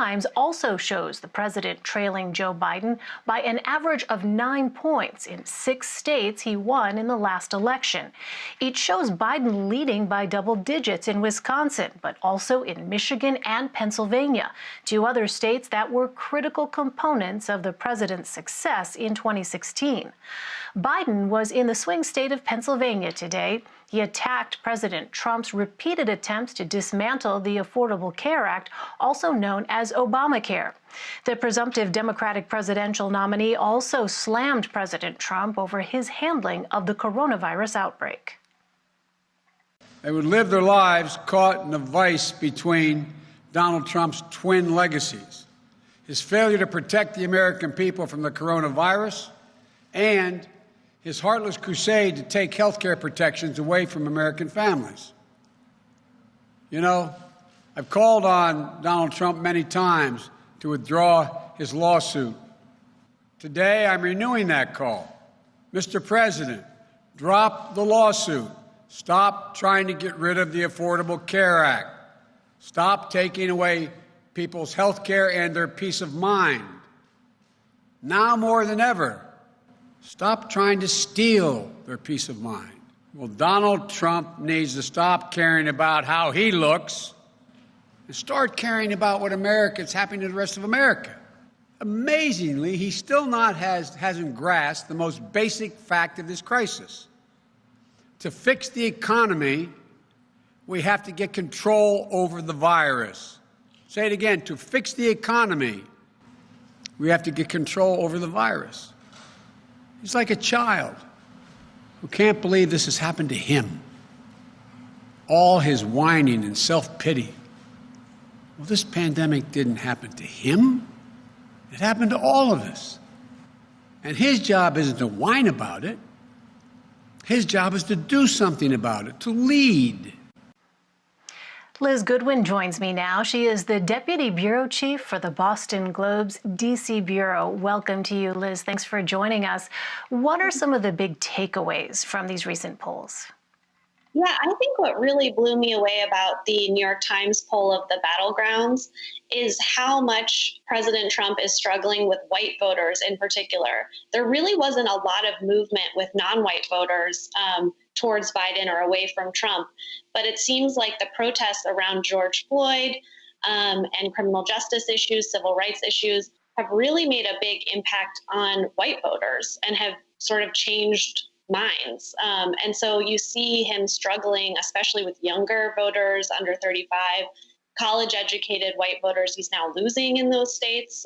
Times also shows the president trailing Joe Biden by an average of 9 points in 6 states he won in the last election. It shows Biden leading by double digits in Wisconsin, but also in Michigan and Pennsylvania, 2 other states that were critical components of the president's success in 2016. Biden was in the swing state of Pennsylvania today. He attacked President Trump's repeated attempts to dismantle the Affordable Care Act, also known as Obamacare. The presumptive Democratic presidential nominee also slammed President Trump over his handling of the coronavirus outbreak. They would live their lives caught in a vice between Donald Trump's twin legacies: his failure to protect the American people from the coronavirus and his heartless crusade to take health care protections away from American families. You know, I've called on Donald Trump many times to withdraw his lawsuit. Today, I'm renewing that call. Mr. President, drop the lawsuit. Stop trying to get rid of the Affordable Care Act. Stop taking away people's health care and their peace of mind. Now more than ever, stop trying to steal their peace of mind. Well, Donald Trump needs to stop caring about how he looks and start caring about what is happening to the rest of America. Amazingly, he still hasn't grasped the most basic fact of this crisis. To fix the economy, we have to get control over the virus. Say it again. To fix the economy, we have to get control over the virus. He's like a child who can't believe this has happened to him. All his whining and self-pity. Well, this pandemic didn't happen to him. It happened to all of us. And his job isn't to whine about it. His job is to do something about it, to lead. Liz Goodwin joins me now. She is the Deputy Bureau Chief for the Boston Globe's D.C. Bureau. Welcome to you, Liz. Thanks for joining us. What are some of the big takeaways from these recent polls? Yeah, I think what really blew me away about the New York Times poll of the battlegrounds is how much President Trump is struggling with white voters in particular. There really wasn't a lot of movement with non-white voters towards Biden or away from Trump. But it seems like the protests around George Floyd and criminal justice issues, civil rights issues, have really made a big impact on white voters and have sort of changed minds. And so you see him struggling, especially with younger voters under 35, college-educated white voters he's now losing in those states,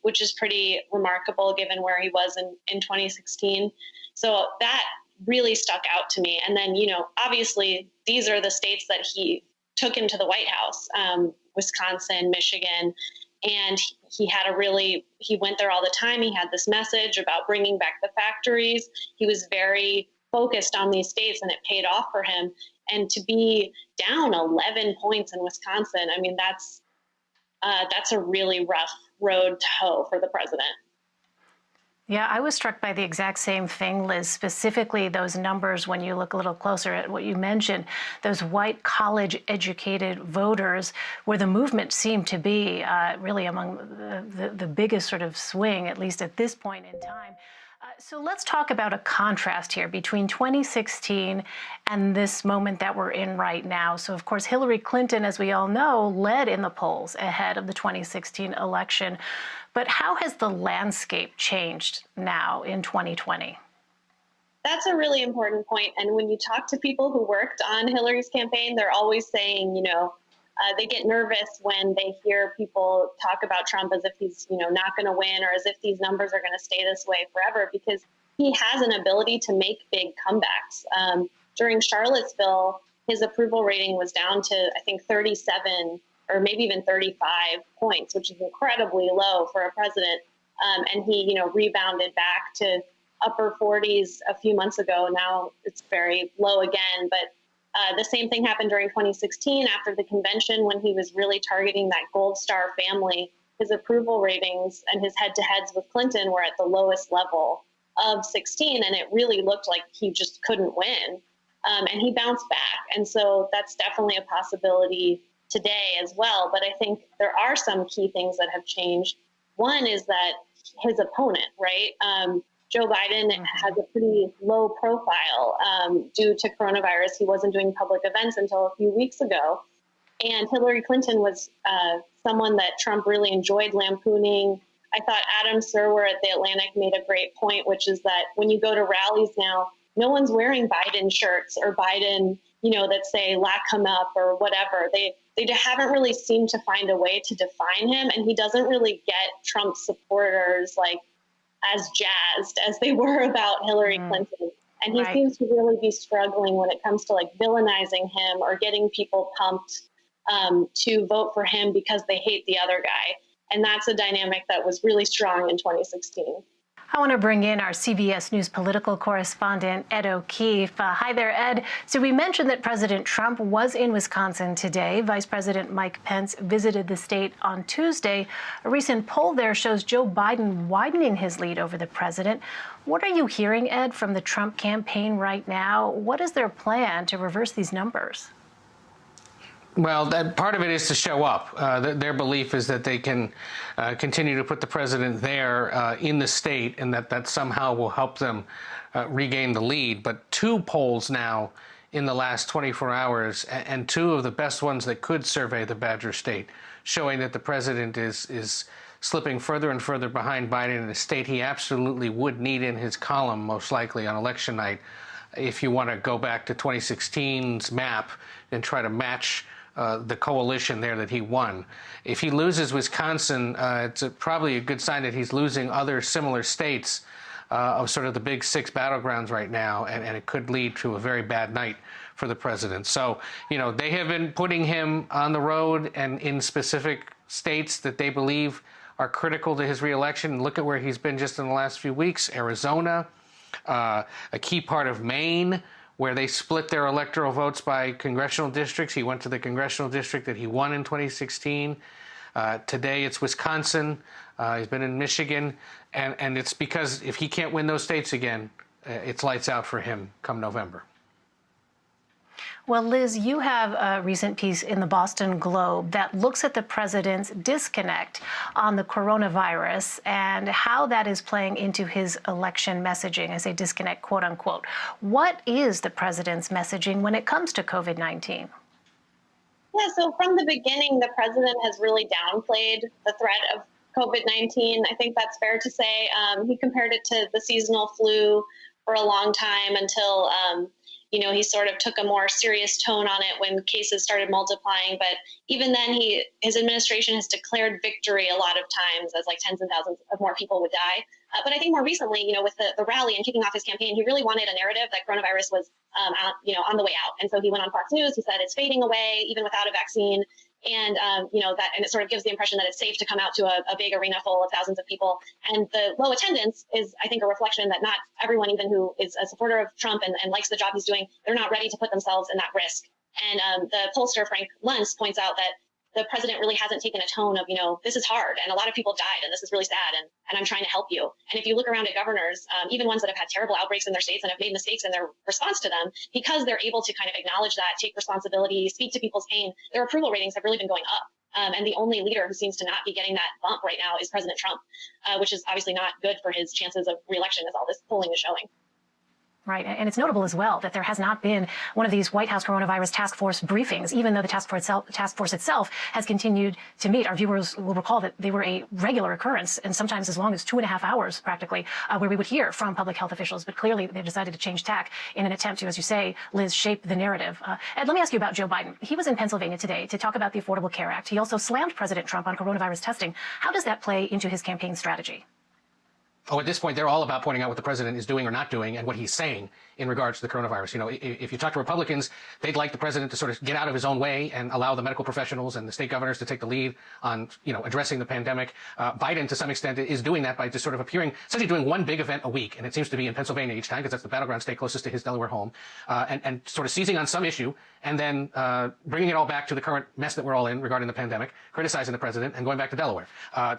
which is pretty remarkable given where he was in 2016. So that really stuck out to me. And then, you know, obviously these are the states that he took into the White House, Wisconsin, Michigan, and he went there all the time. He had this message about bringing back the factories. He was very focused on these states and it paid off for him. And to be down 11 points in Wisconsin, I mean, that's a really rough road to hoe for the president. Yeah, I was struck by the exact same thing, Liz, specifically those numbers when you look a little closer at what you mentioned, those white college-educated voters where the movement seemed to be really among the biggest sort of swing, at least at this point in time. So let's talk about a contrast here between 2016 and this moment that we're in right now. So, of course, Hillary Clinton, as we all know, led in the polls ahead of the 2016 election. But how has the landscape changed now in 2020? That's a really important point. And when you talk to people who worked on Hillary's campaign, they're always saying, you know, they get nervous when they hear people talk about Trump as if he's, you know, not going to win or as if these numbers are going to stay this way forever, because he has an ability to make big comebacks. During Charlottesville, his approval rating was down to, I think, 37 or maybe even 35 points, which is incredibly low for a president. And he, you know, rebounded back to upper 40s a few months ago. Now it's very low again. But the same thing happened during 2016 after the convention when he was really targeting that Gold Star family. His approval ratings and his head-to-heads with Clinton were at the lowest level of 16, and it really looked like he just couldn't win. And he bounced back. And so that's definitely a possibility today as well. But I think there are some key things that have changed. One is that his opponent, right? Joe Biden has a pretty low profile due to coronavirus. He wasn't doing public events until a few weeks ago. And Hillary Clinton was someone that Trump really enjoyed lampooning. I thought Adam Serwer at The Atlantic made a great point, which is that when you go to rallies now, no one's wearing Biden shirts or Biden, that say "Lack him up" or whatever. They haven't really seemed to find a way to define him, and he doesn't really get Trump supporters like as jazzed as they were about Hillary Clinton. And he seems to really be struggling when it comes to like villainizing him or getting people pumped to vote for him because they hate the other guy. And that's a dynamic that was really strong in 2016. I want to bring in our CBS News political correspondent, Ed O'Keefe. Hi there, Ed. So we mentioned that President Trump was in Wisconsin today. Vice President Mike Pence visited the state on Tuesday. A recent poll there shows Joe Biden widening his lead over the president. What are you hearing, Ed, from the Trump campaign right now? What is their plan to reverse these numbers? Well, part of it is to show up. Their belief is that they can continue to put the president there in the state, and that somehow will help them regain the lead. But two polls now in the last 24 hours, and two of the best ones that could survey the Badger State, showing that the president is slipping further and further behind Biden in a state he absolutely would need in his column, most likely on election night, if you want to go back to 2016's map and try to match the coalition there that he won. If he loses Wisconsin, it's probably a good sign that he's losing other similar states of sort of the big six battlegrounds right now, and it could lead to a very bad night for the president. So, they have been putting him on the road and in specific states that they believe are critical to his reelection. Look at where he's been just in the last few weeks. Arizona, a key part of Maine, where they split their electoral votes by congressional districts. He went to the congressional district that he won in 2016. Today it's Wisconsin. He's been in Michigan. And it's because if he can't win those states again, it's lights out for him come November. Well, Liz, you have a recent piece in the Boston Globe that looks at the president's disconnect on the coronavirus and how that is playing into his election messaging. I say disconnect, quote unquote. What is the president's messaging when it comes to COVID-19? Yeah, so from the beginning, the president has really downplayed the threat of COVID-19. I think that's fair to say. He compared it to the seasonal flu for a long time until he sort of took a more serious tone on it when cases started multiplying. But even then, his administration has declared victory a lot of times as like tens and thousands of more people would die. But I think more recently, with the rally and kicking off his campaign, he really wanted a narrative that coronavirus was, on the way out. And so he went on Fox News. He said it's fading away even without a vaccine. And, and it sort of gives the impression that it's safe to come out to a big arena full of thousands of people. And the low attendance is, I think, a reflection that not everyone, even who is a supporter of Trump and likes the job he's doing, they're not ready to put themselves in that risk. And the pollster, Frank Luntz, points out that the president really hasn't taken a tone of, this is hard and a lot of people died and this is really sad and I'm trying to help you. And if you look around at governors, even ones that have had terrible outbreaks in their states and have made mistakes in their response to them, because they're able to kind of acknowledge that, take responsibility, speak to people's pain, their approval ratings have really been going up. And the only leader who seems to not be getting that bump right now is President Trump, which is obviously not good for his chances of reelection, as all this polling is showing. Right. And it's notable as well that there has not been one of these White House coronavirus task force briefings, even though the task force itself has continued to meet. Our viewers will recall that they were a regular occurrence and sometimes as long as 2.5 hours practically, where we would hear from public health officials. But clearly they've decided to change tack in an attempt to, as you say, Liz, shape the narrative. Ed, let me ask you about Joe Biden. He was in Pennsylvania today to talk about the Affordable Care Act. He also slammed President Trump on coronavirus testing. How does that play into his campaign strategy? Oh, at this point, they're all about pointing out what the president is doing or not doing and what he's saying in regards to the coronavirus. If you talk to Republicans, they'd like the president to sort of get out of his own way and allow the medical professionals and the state governors to take the lead on, addressing the pandemic. Biden, to some extent, is doing that by just sort of appearing, essentially doing one big event a week. And it seems to be in Pennsylvania each time because that's the battleground state closest to his Delaware home, and sort of seizing on some issue and then bringing it all back to the current mess that we're all in regarding the pandemic, criticizing the president and going back to Delaware.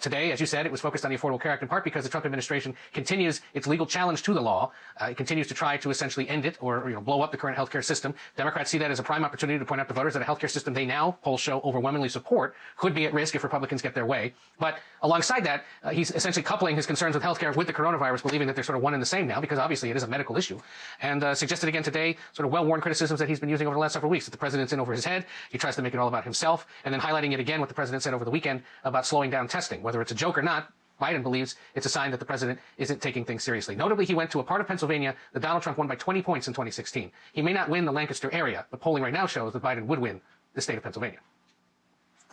Today, as you said, it was focused on the Affordable Care Act in part because the Trump administration administration continues its legal challenge to the law. It continues to try to essentially end it or blow up the current healthcare system. Democrats see that as a prime opportunity to point out to voters that a healthcare system they now, polls show, overwhelmingly support could be at risk if Republicans get their way. But alongside that, he's essentially coupling his concerns with healthcare with the coronavirus, believing that they're sort of one and the same now, because obviously it is a medical issue. And suggested again today sort of well-worn criticisms that he's been using over the last several weeks, that the president's in over his head. He tries to make it all about himself, and then highlighting it again what the president said over the weekend about slowing down testing. Whether it's a joke or not, Biden believes it's a sign that the president isn't taking things seriously. Notably, he went to a part of Pennsylvania that Donald Trump won by 20 points in 2016. He may not win the Lancaster area, but polling right now shows that Biden would win the state of Pennsylvania.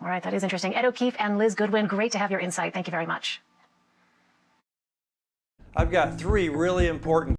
All right, that is interesting. Ed O'Keefe and Liz Goodwin, great to have your insight. Thank you very much. I've got three really important